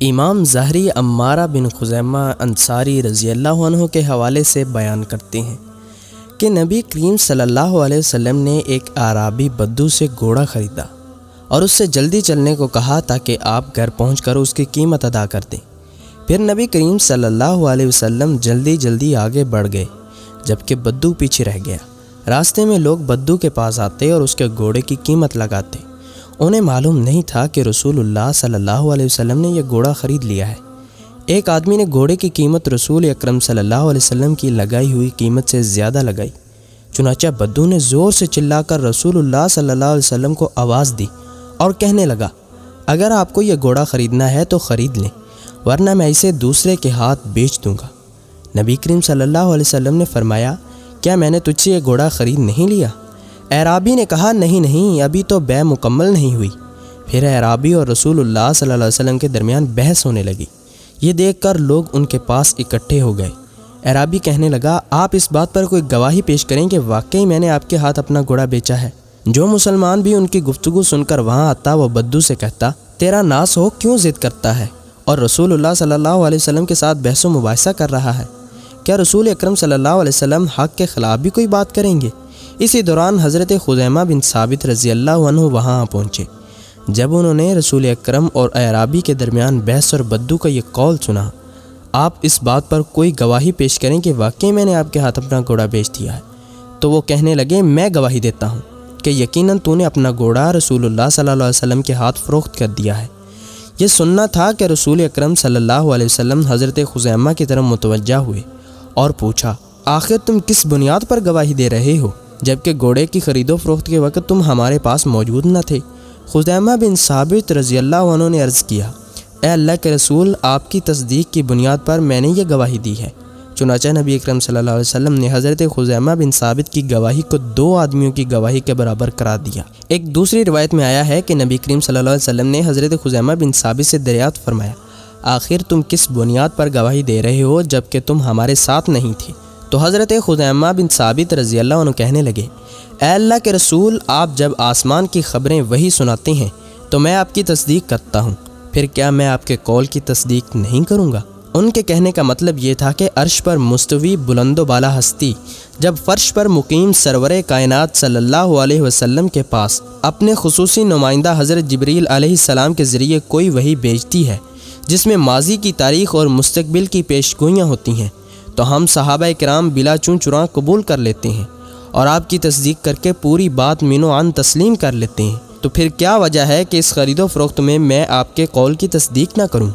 امام ظاہری عمارہ بن خزیمہ انصاری رضی اللہ عنہ کے حوالے سے بیان کرتے ہیں کہ نبی کریم صلی اللہ علیہ وسلم نے ایک اعرابی بدو سے گھوڑا خریدا اور اس سے جلدی چلنے کو کہا تاکہ آپ گھر پہنچ کر اس کی قیمت ادا کر دیں۔ پھر نبی کریم صلی اللہ علیہ وسلم جلدی آگے بڑھ گئے جبکہ بدو پیچھے رہ گیا۔ راستے میں لوگ بدو کے پاس آتے اور اس کے گھوڑے کی قیمت لگاتے۔ انہیں معلوم نہیں تھا کہ رسول اللہ صلی اللہ علیہ وسلم نے یہ گھوڑا خرید لیا ہے۔ ایک آدمی نے گھوڑے کی قیمت رسول اکرم صلی اللہ علیہ وسلم کی لگائی ہوئی قیمت سے زیادہ لگائی۔ چنانچہ بدو نے زور سے چلا کر رسول اللہ صلی اللہ علیہ وسلم کو آواز دی اور کہنے لگا، اگر آپ کو یہ گھوڑا خریدنا ہے تو خرید لیں، ورنہ میں اسے دوسرے کے ہاتھ بیچ دوں گا۔ نبی کریم صلی اللہ علیہ وسلم نے فرمایا، کیا میں نے تجھ سے یہ گھوڑا خرید نہیں لیا؟ اعرابی نے کہا، نہیں، ابھی تو بیع مکمل نہیں ہوئی۔ پھر اعرابی اور رسول اللہ صلی اللہ علیہ وسلم کے درمیان بحث ہونے لگی۔ یہ دیکھ کر لوگ ان کے پاس اکٹھے ہو گئے۔ اعرابی کہنے لگا، آپ اس بات پر کوئی گواہی پیش کریں کہ واقعی میں نے آپ کے ہاتھ اپنا گھوڑا بیچا ہے۔ جو مسلمان بھی ان کی گفتگو سن کر وہاں آتا وہ بدو سے کہتا، تیرا ناس ہو، کیوں ضد کرتا ہے اور رسول اللہ صلی اللہ علیہ وسلم کے ساتھ بحث و مباحثہ کر رہا ہے؟ کیا رسول اکرم صلی اللہ علیہ وسلم حق کے خلاف بھی کوئی بات کریں گے؟ اسی دوران حضرت خزیمہ بن ثابت رضی اللہ عنہ وہاں پہنچے۔ جب انہوں نے رسول اکرم اور اعرابی کے درمیان بحث اور بدو کا یہ قول سنا، آپ اس بات پر کوئی گواہی پیش کریں کہ واقعی میں نے آپ کے ہاتھ اپنا گھوڑا بیچ دیا ہے؟ تو وہ کہنے لگے، میں گواہی دیتا ہوں کہ یقیناً تو نے اپنا گھوڑا رسول اللہ صلی اللہ علیہ وسلم کے ہاتھ فروخت کر دیا ہے۔ یہ سننا تھا کہ رسول اکرم صلی اللہ علیہ وسلم حضرت خزیمہ کی طرف متوجہ ہوئے اور پوچھا، آخر تم کس بنیاد پر گواہی دے رہے ہو جبکہ گھوڑے کی خرید و فروخت کے وقت تم ہمارے پاس موجود نہ تھے؟ خزیمہ بن ثابت رضی اللہ عنہ نے عرض کیا، اے اللہ کے رسول، آپ کی تصدیق کی بنیاد پر میں نے یہ گواہی دی ہے۔ چنانچہ نبی اکرم صلی اللہ علیہ وسلم نے حضرت خزیمہ بن ثابت کی گواہی کو 2 آدمیوں کی گواہی کے برابر قرار دیا۔ ایک دوسری روایت میں آیا ہے کہ نبی کریم صلی اللہ علیہ وسلم نے حضرت خزیمہ بن ثابت سے دریافت فرمایا، آخر تم کس بنیاد پر گواہی دے رہے ہو جبکہ تم ہمارے ساتھ نہیں تھے؟ تو حضرت خزیمہ بن ثابت رضی اللہ عنہ کہنے لگے، اے اللہ کے رسول، آپ جب آسمان کی خبریں وہی سناتے ہیں تو میں آپ کی تصدیق کرتا ہوں، پھر کیا میں آپ کے قول کی تصدیق نہیں کروں گا؟ ان کے کہنے کا مطلب یہ تھا کہ عرش پر مستوی بلند و بالا ہستی جب فرش پر مقیم سرور کائنات صلی اللہ علیہ وسلم کے پاس اپنے خصوصی نمائندہ حضرت جبریل علیہ السلام کے ذریعے کوئی وحی بھیجتی ہے جس میں ماضی کی تاریخ اور مستقبل کی پیش گوئیاں ہوتی ہیں، تو ہم صحابہ کرام بلا چون چراں قبول کر لیتے ہیں اور آپ کی تصدیق کر کے پوری بات مین و عن تسلیم کر لیتے ہیں۔ تو پھر کیا وجہ ہے کہ اس خرید و فروخت میں آپ کے قول کی تصدیق نہ کروں؟